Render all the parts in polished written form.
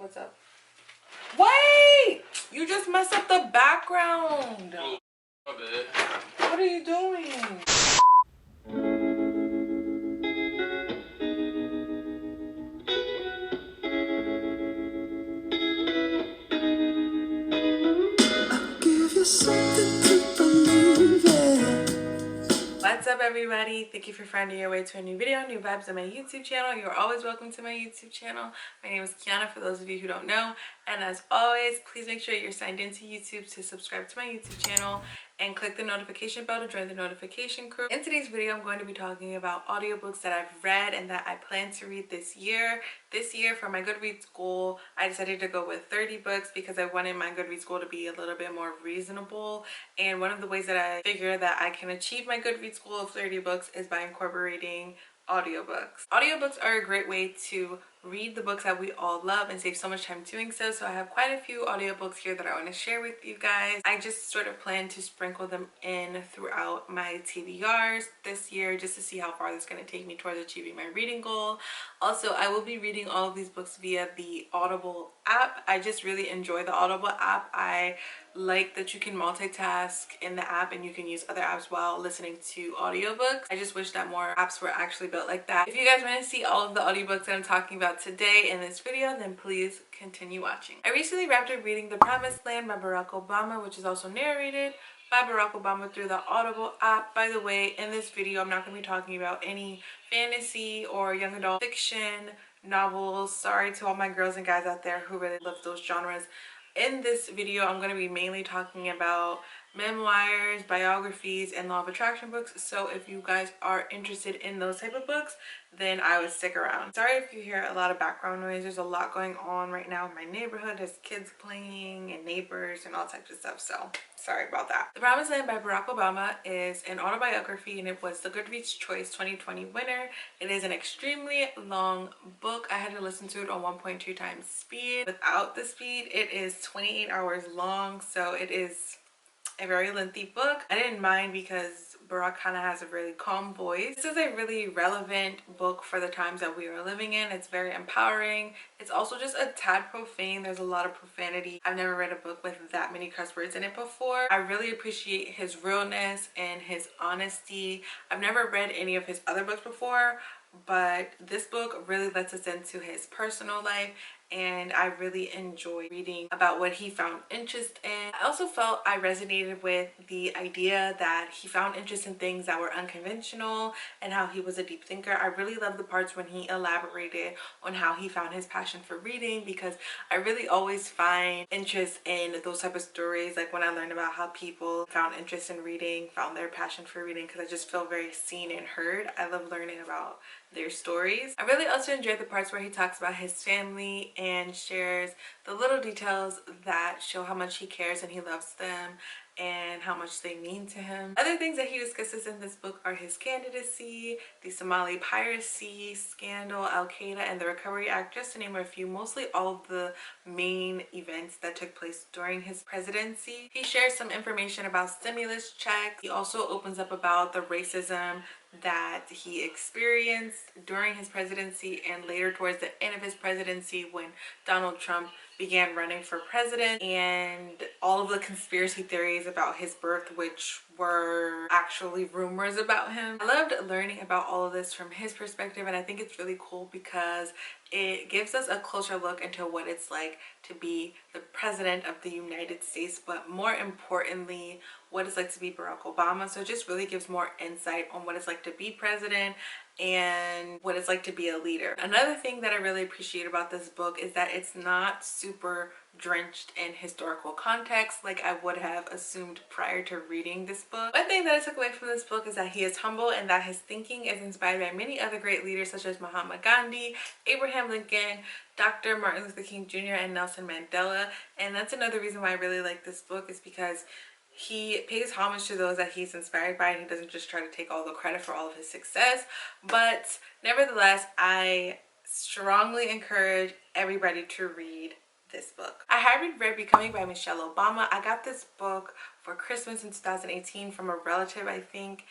What's up? Wait! You just messed up the background. Oh, my bad. What are you doing? I'll give you something to believe in. What's up, everybody? Thank you for finding your way to a new video, new vibes on my YouTube channel. You're always welcome to my YouTube channel. My name is Keionna, for those of you who don't know. And as always, please make sure you're signed into YouTube to subscribe to my YouTube channel and click the notification bell to join the notification crew. In today's video, I'm going to be talking about audiobooks that I've read and that I plan to read this year. This year, for my Goodreads goal, I decided to go with 30 books because I wanted my Goodreads goal to be a little bit more reasonable. And one of the ways that I figure that I can achieve my Goodreads goal of 30 books is by incorporating audiobooks. Audiobooks are a great way to read the books that we all love and save so much time doing so. So I have quite a few audiobooks here that I want to share with you guys. I just sort of plan to sprinkle them in throughout my TBRs this year just to see how far this is going to take me towards achieving my reading goal. Also, I will be reading all of these books via the Audible app. I just really enjoy the Audible app. I like that you can multitask in the app and you can use other apps while listening to audiobooks. I just wish that more apps were actually built like that. If you guys want to see all of the audiobooks that I'm talking about today in this video, then please continue watching. I recently wrapped up reading The Promised Land by Barack Obama, which is also narrated by Barack Obama through the Audible app. By the way, in this video, I'm not going to be talking about any fantasy or young adult fiction novels. Sorry to all my girls and guys out there who really love those genres. In this video, I'm going to be mainly talking about memoirs, biographies, and law of attraction books. So if you guys are interested in those type of books, then I would stick around. Sorry if you hear a lot of background noise. There's a lot going on right now in my neighborhood. There's kids playing and neighbors and all types of stuff. So sorry about that. The Promised Land by Barack Obama is an autobiography, and it was the Goodreads Choice 2020 winner. It is an extremely long book. I had to listen to it on 1.2 times speed. Without the speed, it is 28 hours long, so it is a very lengthy book. I didn't mind because Barack kind of has a really calm voice. This is a really relevant book for the times that we are living in. It's very empowering. It's also just a tad profane. There's a lot of profanity. I've never read a book with that many cuss words in it before. I really appreciate his realness and his honesty. I've never read any of his other books before, but this book really lets us into his personal life, and I really enjoy reading about what he found interest in. I also felt I resonated with the idea that he found interest in things that were unconventional and how he was a deep thinker. I really love the parts when he elaborated on how he found his passion for reading, because I really always find interest in those type of stories, like when I learned about how people found interest in reading, found their passion for reading, because I just feel very seen and heard. I love learning about their stories. I really also enjoyed the parts where he talks about his family and shares the little details that show how much he cares and he loves them and how much they mean to him. Other things that he discusses in this book are his candidacy, the Somali piracy scandal, Al-Qaeda, and the Recovery Act, just to name a few. Mostly all of the main events that took place during his presidency. He shares some information about stimulus checks. He also opens up about the racism that he experienced during his presidency and later towards the end of his presidency when Donald Trump began running for president, and all of the conspiracy theories about his birth, which were actually rumors about him. I loved learning about all of this from his perspective, and I think it's really cool because it gives us a closer look into what it's like to be the president of the United States, but more importantly, what it's like to be Barack Obama. So it just really gives more insight on what it's like to be president and what it's like to be a leader. Another thing that I really appreciate about this book is that it's not super drenched in historical context like I would have assumed prior to reading this book. One thing that I took away from this book is that he is humble and that his thinking is inspired by many other great leaders such as Mahatma Gandhi, Abraham Lincoln, Dr. Martin Luther King Jr., and Nelson Mandela. And that's another reason why I really like this book, is because he pays homage to those that he's inspired by, and he doesn't just try to take all the credit for all of his success. But nevertheless, I strongly encourage everybody to read this book. I had read Becoming by Michelle Obama. I got this book for Christmas in 2018 from a relative, I think,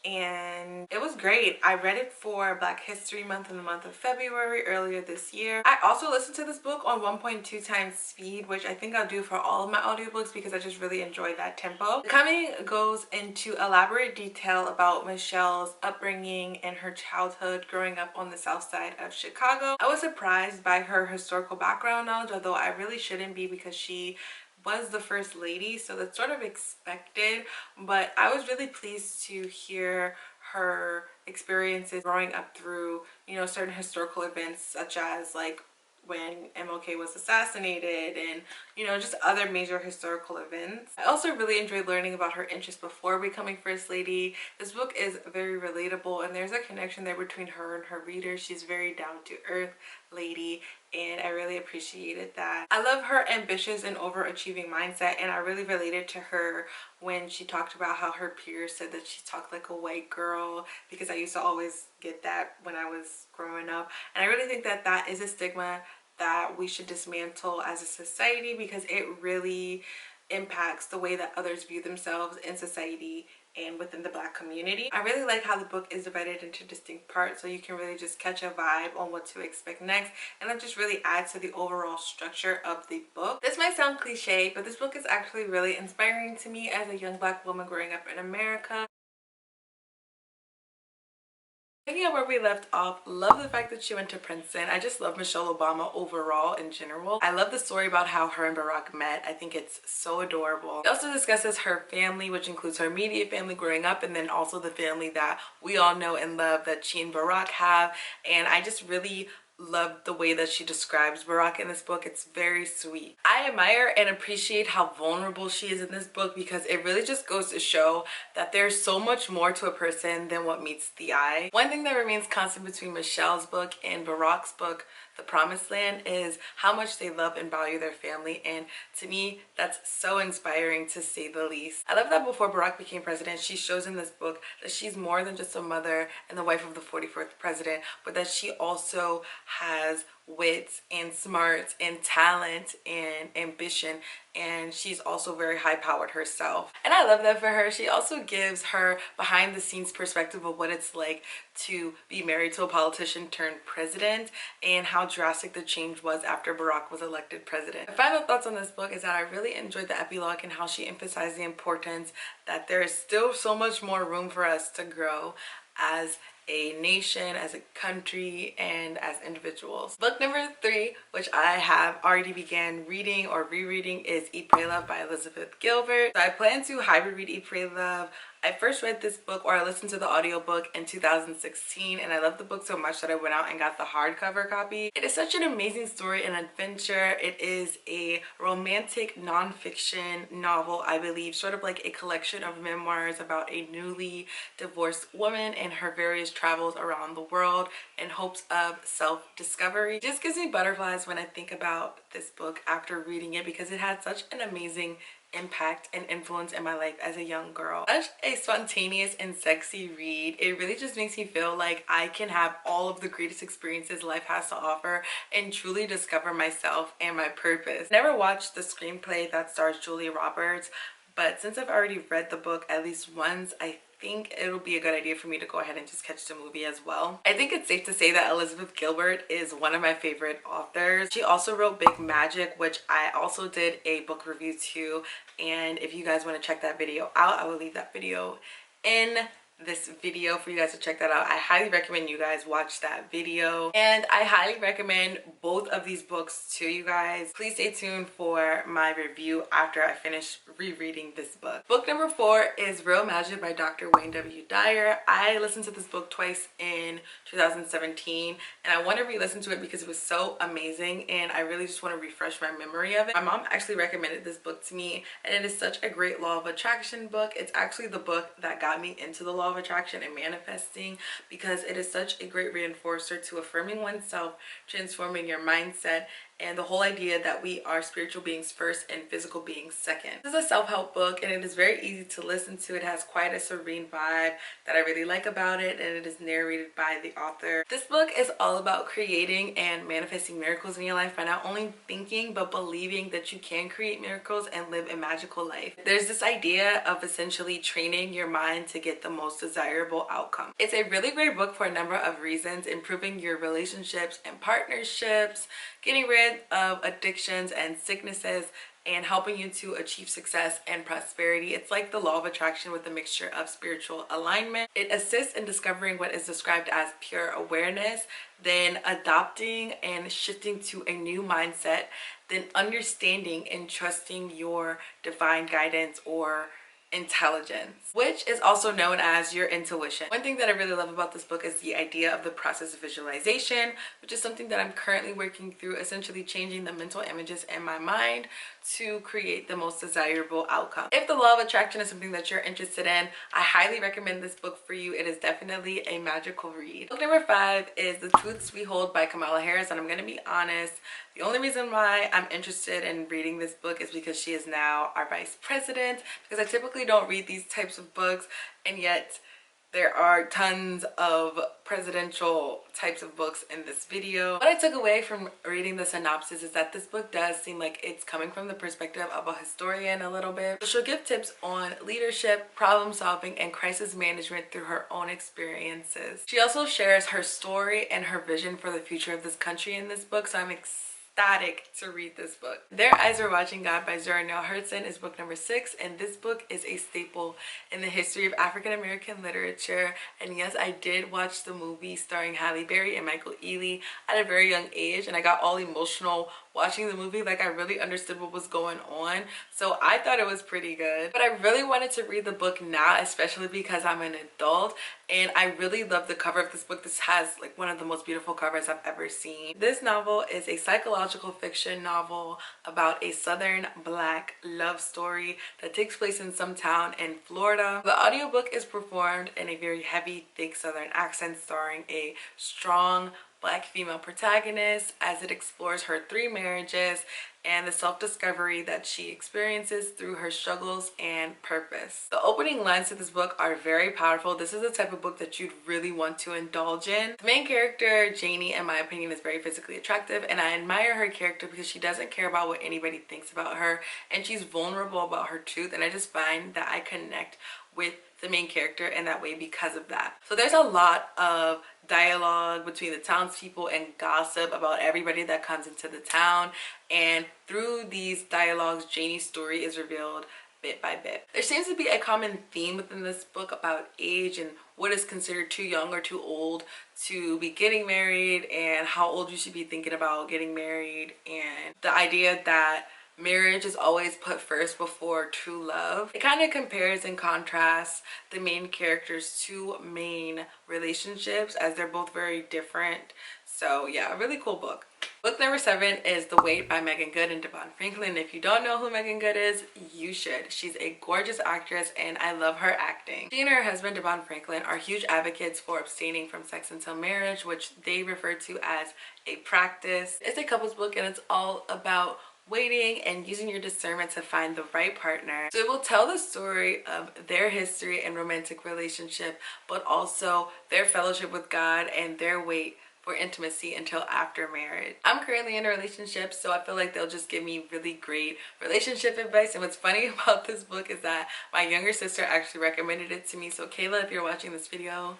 and it was great. I read it for Black History Month in the month of February earlier this year. I also listened to this book on 1.2 times speed, which I think I'll do for all of my audiobooks because I just really enjoy that tempo. The coming goes into elaborate detail about Michelle's upbringing and her childhood growing up on the south side of Chicago. I was surprised by her historical background knowledge, although I really shouldn't be because she was the first lady, so that's sort of expected, but I was really pleased to hear her experiences growing up through, you know, certain historical events such as like when MLK was assassinated and, you know, just other major historical events. I also really enjoyed learning about her interests before becoming First Lady. This book is very relatable and there's a connection there between her and her readers. She's very down-to-earth lady and I really appreciated that. I love her ambitious and overachieving mindset, and I really related to her when she talked about how her peers said that she talked like a white girl, because I used to always get that when I was growing up, and I really think that that is a stigma that we should dismantle as a society because it really impacts the way that others view themselves in society and within the Black community. I really like how the book is divided into distinct parts, so you can really just catch a vibe on what to expect next, and that just really adds to the overall structure of the book. This might sound cliche, but this book is actually really inspiring to me as a young Black woman growing up in America. Picking up where we left off, love the fact that she went to Princeton. I just love Michelle Obama overall in general. I love the story about how her and Barack met. I think it's so adorable. It also discusses her family, which includes her immediate family growing up and then also the family that we all know and love that she and Barack have. And I just really love the way that she describes Barack in this book. It's very sweet. I admire and appreciate how vulnerable she is in this book because it really just goes to show that there's so much more to a person than what meets the eye. One thing that remains constant between Michelle's book and Barack's book, The Promised Land, is how much they love and value their family, and to me that's so inspiring to say the least. I love that before Barack became president, she shows in this book that she's more than just a mother and the wife of the 44th president, but that she also has wit and smarts and talent and ambition, and she's also very high powered herself, and I love that for her. She also gives her behind the scenes perspective of what it's like to be married to a politician turned president and how drastic the change was after Barack was elected president. My final thoughts on this book is that I really enjoyed the epilogue and how she emphasized the importance that there is still so much more room for us to grow as a nation, as a country, and as individuals. Book number 3, which I have already began reading or rereading, is Eat, Pray, Love by Elizabeth Gilbert. So I plan to hybrid read Eat, Pray, Love. I first read this book, or I listened to the audiobook in 2016, and I loved the book so much that I went out and got the hardcover copy. It is such an amazing story and adventure. It is a romantic nonfiction novel, I believe, sort of like a collection of memoirs about a newly divorced woman and her various travels around the world in hopes of self-discovery. It just gives me butterflies when I think about this book after reading it because it had such an amazing impact and influence in my life as a young girl. Such a spontaneous and sexy read. It really just makes me feel like I can have all of the greatest experiences life has to offer and truly discover myself and my purpose. Never watched the screenplay that stars Julia Roberts, but since I've already read the book at least once, I think it'll be a good idea for me to go ahead and just catch the movie as well. I think it's safe to say that Elizabeth Gilbert is one of my favorite authors. She also wrote Big Magic, which I also did a book review to, and if you guys want to check that video out, I will leave that video in this video for you guys to check that out. I highly recommend you guys watch that video, and I highly recommend both of these books to you guys. Please stay tuned for my review after I finish rereading this book. Book number 4 is Real Magic by Dr. Wayne W. Dyer. I listened to this book twice in 2017, and I want to re-listen to it because it was so amazing and I really just want to refresh my memory of it. My mom actually recommended this book to me, and it is such a great law of attraction book. It's actually the book that got me into the law of attraction and manifesting because it is such a great reinforcer to affirming oneself, transforming your mindset, and the whole idea that we are spiritual beings first and physical beings second. This is a self-help book, and it is very easy to listen to. It has quite a serene vibe that I really like about it, and it is narrated by the author. This book is all about creating and manifesting miracles in your life by not only thinking but believing that you can create miracles and live a magical life. There's this idea of essentially training your mind to get the most desirable outcome. It's a really great book for a number of reasons: improving your relationships and partnerships, getting rid of addictions and sicknesses, and helping you to achieve success and prosperity. It's like the law of attraction with a mixture of spiritual alignment. It assists in discovering what is described as pure awareness, then adopting and shifting to a new mindset, then understanding and trusting your divine guidance or intelligence, which is also known as your intuition. One thing that I really love about this book is the idea of the process of visualization, which is something that I'm currently working through, essentially changing the mental images in my mind to create the most desirable outcome. If the law of attraction is something that you're interested in, I highly recommend this book for you. It is definitely a magical read. Book number 5 is The Truths We Hold by Kamala Harris, and I'm going to be honest, the only reason why I'm interested in reading this book is because she is now our vice president, because I typically don't read these types of books, and yet there are tons of presidential types of books in this video. What I took away from reading the synopsis is that this book does seem like it's coming from the perspective of a historian a little bit. She'll give tips on leadership, problem solving, and crisis management through her own experiences. She also shares her story and her vision for the future of this country in this book, so I'm ecstatic to read this book. Their Eyes Are Watching God by Zora Neale Hurston is book number 6, and this book is a staple in the history of African American literature. And yes, I did watch the movie starring Halle Berry and Michael Ealy at a very young age, and I got all emotional watching the movie. Like, I really understood what was going on, so I thought it was pretty good. But I really wanted to read the book now, especially because I'm an adult, and I really love the cover of this book. This has like one of the most beautiful covers I've ever seen. This novel is a psychological fiction novel about a Southern Black love story that takes place in some town in Florida. The audiobook is performed in a very heavy, thick Southern accent, starring a strong Black female protagonist as it explores her 3 marriages and the self-discovery that she experiences through her struggles and purpose. The opening lines to this book are very powerful. This is the type of book that you'd really want to indulge in. The main character, Janie, in my opinion, is very physically attractive, and I admire her character because she doesn't care about what anybody thinks about her, and she's vulnerable about her truth, and I just find that I connect with the main character in that way because of that. So there's a lot of dialogue between the townspeople and gossip about everybody that comes into the town, and through these dialogues, Janie's story is revealed bit by bit. There seems to be a common theme within this book about age and what is considered too young or too old to be getting married, and how old you should be thinking about getting married, and the idea that marriage is always put first before true love. It kind of compares and contrasts the main characters' 2 main relationships, as they're both very different. So yeah, a really cool book. Book number 7 is The Wait by Megan Good and Devon Franklin. If you don't know who Megan Good is, you should. She's a gorgeous actress, and I love her acting. She and her husband, Devon Franklin, are huge advocates for abstaining from sex until marriage, which they refer to as a practice. It's a couples book, and it's all about waiting and using your discernment to find the right partner. So it will tell the story of their history and romantic relationship, but also their fellowship with God and their wait for intimacy until after marriage. I'm currently in a relationship, so I feel like they'll just give me really great relationship advice. And what's funny about this book is that my younger sister actually recommended it to me. So Kayla, if you're watching this video,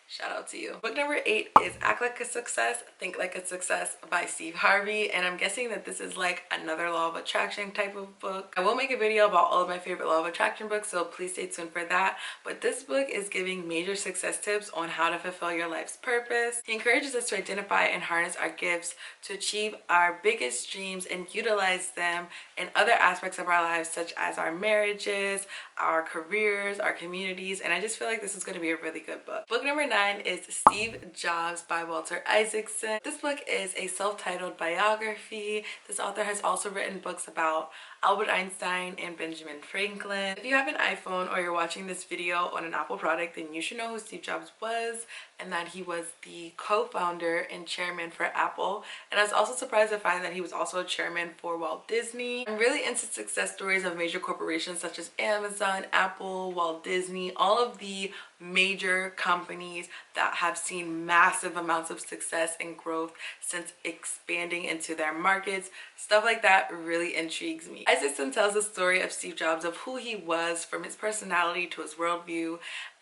shout out to you. Book number 8 is Act Like a Success, Think Like a Success by Steve Harvey, and I'm guessing that this is like another law of attraction type of book. I will make a video about all of my favorite law of attraction books, so please stay tuned for that. But this book is giving major success tips on how to fulfill your life's purpose. He encourages us to identify and harness our gifts to achieve our biggest dreams and utilize them in other aspects of our lives, such as our marriages, our careers, our communities, and I just feel like this is going to be a really good book. Book number 9 9 is Steve Jobs by Walter Isaacson. This book is a self-titled biography. This author has also written books about Albert Einstein and Benjamin Franklin. If you have an iPhone or you're watching this video on an Apple product, then you should know who Steve Jobs was and that he was the co-founder and chairman for Apple. And I was also surprised to find that he was also a chairman for Walt Disney. I'm really into success stories of major corporations such as Amazon, Apple, Walt Disney, all of the major companies that have seen massive amounts of success and growth since expanding into their markets. Stuff like that really intrigues me. Isaacson tells the story of Steve Jobs, of who he was, from his personality to his worldview,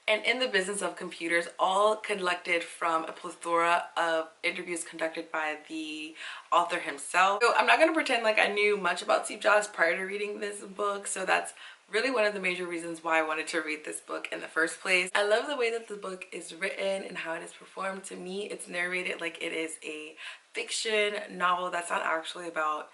and in the business of computers, all collected from a plethora of interviews conducted by the author himself. So I'm not going to pretend like I knew much about Steve Jobs prior to reading this book, so that's really one of the major reasons why I wanted to read this book in the first place. I love the way that the book is written and how it is performed. To me, it's narrated like it is a fiction novel that's not actually about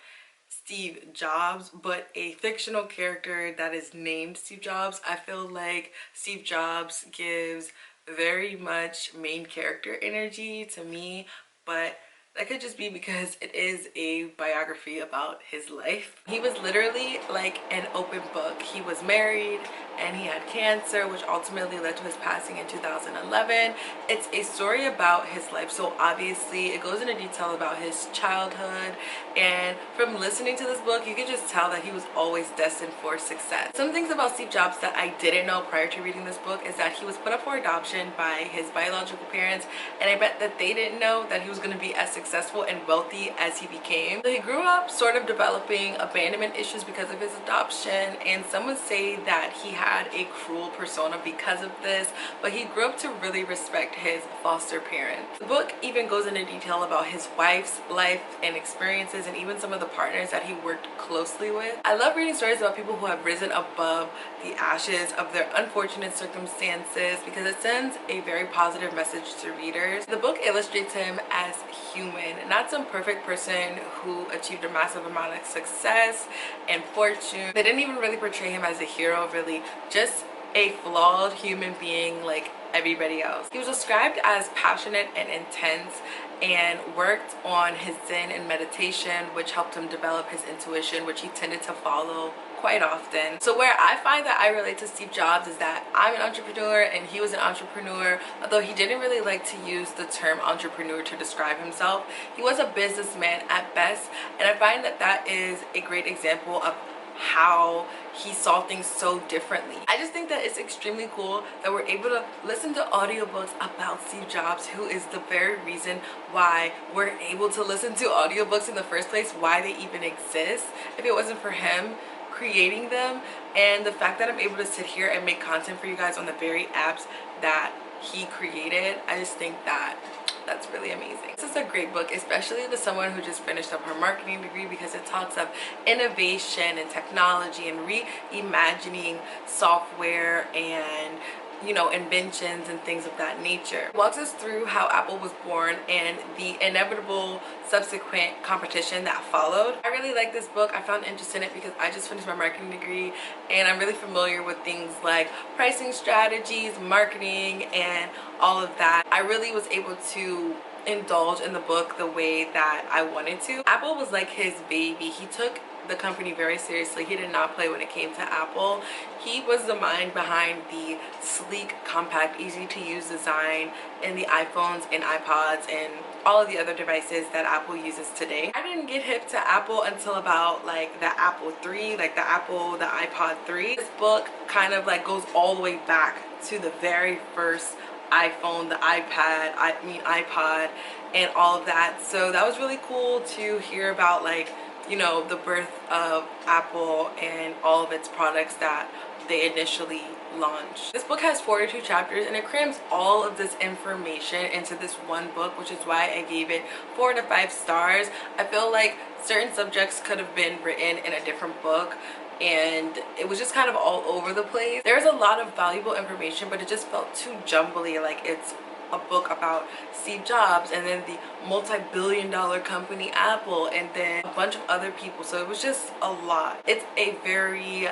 Steve Jobs, but a fictional character that is named Steve Jobs. I feel like Steve Jobs gives very much main character energy to me, but that could just be because it is a biography about his life. He was literally like an open book. He was married and he had cancer, which ultimately led to his passing in 2011. It's a story about his life, so obviously it goes into detail about his childhood, and from listening to this book you can just tell that he was always destined for success. Some things about Steve Jobs that I didn't know prior to reading this book is that he was put up for adoption by his biological parents, and I bet that they didn't know that he was going to be as successful and wealthy as he became. So he grew up sort of developing abandonment issues because of his adoption, and some would say that he had a cruel persona because of this, but he grew up to really respect his foster parents. The book even goes into detail about his wife's life and experiences, and even some of the partners that he worked closely with. I love reading stories about people who have risen above the ashes of their unfortunate circumstances because it sends a very positive message to readers. The book illustrates him as human, not some perfect person who achieved a massive amount of success and fortune. They didn't even really portray him as a hero, really, just a flawed human being like everybody else. He was described as passionate and intense and worked on his zen and meditation, which helped him develop his intuition, which he tended to follow quite often. So where I find that I relate to Steve Jobs is that I'm an entrepreneur and he was an entrepreneur, although he didn't really like to use the term entrepreneur to describe himself. He was a businessman at best, and I find that that is a great example of how he saw things so differently. I just think that it's extremely cool that we're able to listen to audiobooks about Steve Jobs, who is the very reason why we're able to listen to audiobooks in the first place, why they even exist. If it wasn't for him creating them, and the fact that I'm able to sit here and make content for you guys on the very apps that he created, I just think that that's really amazing. This is a great book, especially to someone who just finished up her marketing degree, because it talks of innovation and technology and reimagining software and, you know, inventions and things of that nature. It walks us through how Apple was born and the inevitable subsequent competition that followed. I really like this book. I found interest in it because I just finished my marketing degree and I'm really familiar with things like pricing strategies, marketing, and all of that. I really was able to indulge in the book the way that I wanted to. Apple was like his baby. He took the company very seriously. He did not play when it came to Apple. He was the mind behind the sleek, compact, easy to use design in the iPhones and iPods and all of the other devices that Apple uses today. I didn't get hip to Apple until about like the Apple III, like the iPod 3. This book kind of like goes all the way back to the very first iPhone, the iPod, and all of that. So that was really cool to hear about, like, you know, the birth of Apple and all of its products that they initially launched. This book has 42 chapters and it crams all of this information into this one book, which is why I gave it 4 to 5 stars. I feel like certain subjects could have been written in a different book and it was just kind of all over the place. There's a lot of valuable information, but it just felt too jumbly, like it's a book about Steve Jobs and then the multi-billion-dollar company Apple and then a bunch of other people, so it was just a lot. It's a very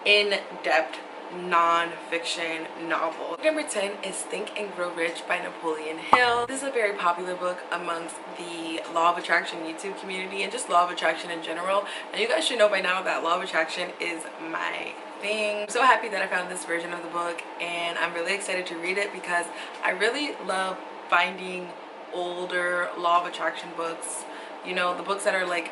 in-depth non-fiction novel. Number 10 is Think and Grow Rich by Napoleon Hill. This is a very popular book amongst the law of attraction YouTube community and just law of attraction in general. And you guys should know by now that law of attraction is my thing. I'm so happy that I found this version of the book, and I'm really excited to read it because I really love finding older law of attraction books, you know, the books that are like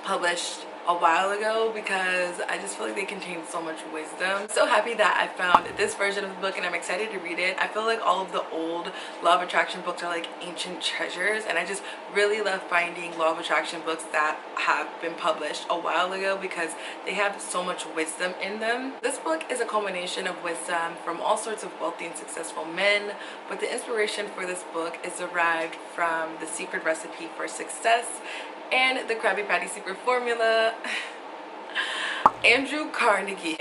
published a while ago, because I just feel like they contain so much wisdom. I'm so happy that I found this version of the book and I'm excited to read it. I feel like all of the old law of attraction books are like ancient treasures, and I just really love finding law of attraction books that have been published a while ago because they have so much wisdom in them. This book is a culmination of wisdom from all sorts of wealthy and successful men, but the inspiration for this book is derived from The Secret Recipe for Success and The Krabby Patty Secret Formula. Andrew Carnegie,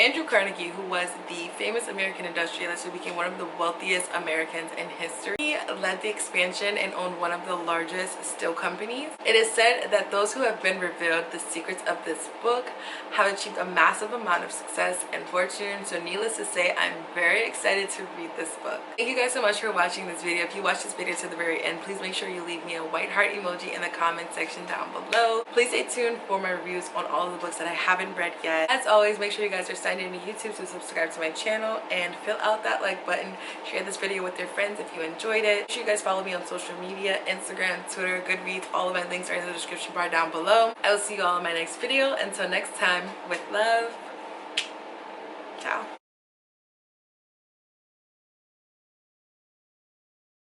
who was the famous American industrialist who became one of the wealthiest Americans in history, he led the expansion and owned one of the largest steel companies. It is said that those who have been revealed the secrets of this book have achieved a massive amount of success and fortune. So needless to say, I'm very excited to read this book. Thank you guys so much for watching this video. If you watched this video to the very end, please make sure you leave me a white heart emoji in the comment section down below. Please stay tuned for my reviews on all of the books that I haven't read yet. As always, make sure you guys are signed in to YouTube to subscribe to my channel and fill out that like button. Share this video with your friends if you enjoyed it. Make sure you guys follow me on social media, Instagram, Twitter, Goodreads. All of my links are in the description bar down below. I will see you all in my next video. Until next time, with love. Ciao.